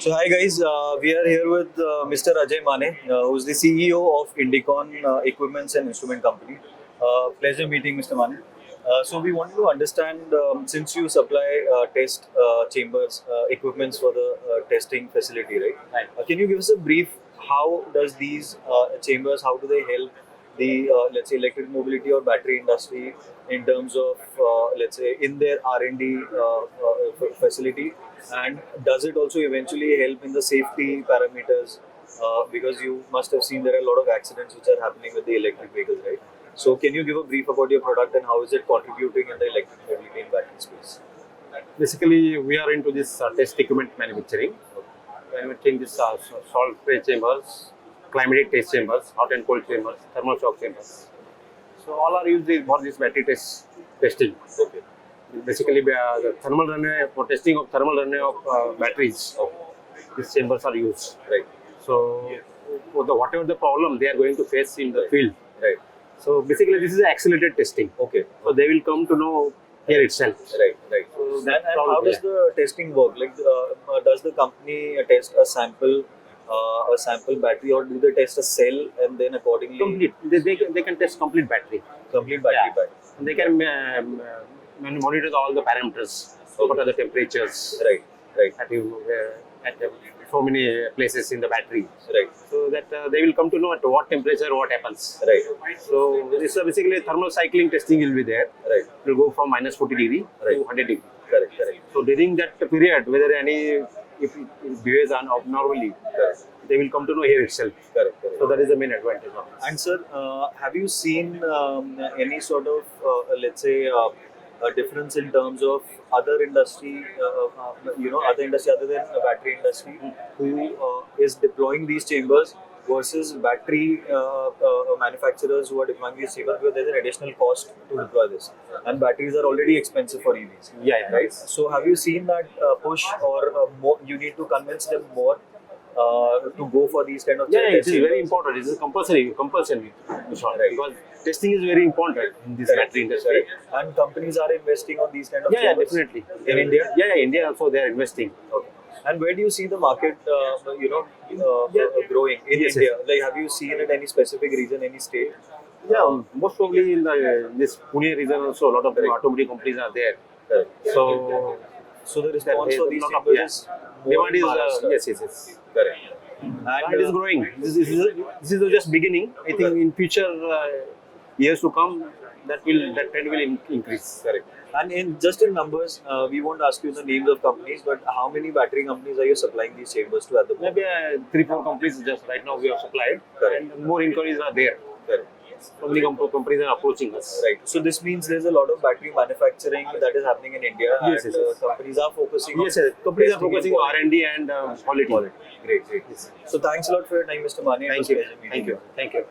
So hi guys, we are here with Mr. Ajay Mane, who's the CEO of Indeecon Equipments and Instrument Company. Pleasure meeting Mr. Mane. So we wanted to understand, since you supply test chambers, equipments for the testing facility, right? Right. Can you give us a brief? How does these chambers? How do they help the let's say electric mobility or battery industry in terms of let's say in their R&D facility, and does it also eventually help in the safety parameters, because you must have seen there are a lot of accidents which are happening with the electric vehicles, right? So can you give a brief about your product and how is it contributing in the electric mobility and battery space? Basically, we are into this test equipment manufacturing. Manufacturing this salt spray chambers, climatic test chambers, hot and cold chambers, thermal shock chambers. So all are used for this battery testing. Okay. Basically, the thermal runway for testing of thermal runway of batteries. These chambers are used. Right. So whatever the problem they are going to face in the field. Right. So basically, this is accelerated testing. Okay. So they will come to know here itself. Right. Right. So And how does the testing work? Like, does the company test a sample battery, or do they test a cell and then accordingly Complete. They can test complete battery. complete battery Yeah. pack? They can monitor all the parameters. So what are the temperatures Right. Right. at so many places in the battery. Right. So that they will come to know at what temperature what happens. Right. So this is basically thermal cycling testing will be there. Right. It will go from minus 40 degree Right. to 100 degree. Correct. Correct. So during that period, whether if it behaves abnormally, Correct. they will come to know here itself. Correct. Correct. So that is the main advantage of this. And sir, have you seen any sort of let's say a difference in terms of other industry, other industry other than the battery industry, who is deploying these chambers versus battery manufacturers who are deploying these chambers, because there's an additional cost to deploy this, and batteries are already expensive for EVs. Yeah. Right. So have you seen that push, or more, you need to convince them more to go for these kind of Yeah, it is chambers? very important. It is compulsory, Vishal, Right. because testing is very important in this Correct. battery industry. Correct. And companies are investing on these kind of Yeah, chambers definitely. in India. Yeah, India also they are investing. Okay. And where do you see the market, growing in Yes, India? Like, have you seen it any specific region, any state? Yeah, most probably in this Pune region also a lot of automotive companies are there. Correct. So So the response for these lot of- chambers yeah. is more demand is Maharashtra. yes. Correct. And it is growing. This is just beginning. I think in future years to come, that trend will increase. Correct. And just in numbers, we won't ask you the names of companies, but how many battery companies are you supplying these chambers to at the moment? Maybe 3-4 companies just right now we have supplied, Correct. and more inquiries are there. Correct. So many companies are approaching us. Right. So this means there's a lot of battery manufacturing that is happening in India, Yes, and yes. companies are focusing Yes, on companies are testing focusing and on R&D and quality. quality. Great. So thanks a lot for your time, Mr. Mane. It was Thank a you. pleasure meeting Thank you.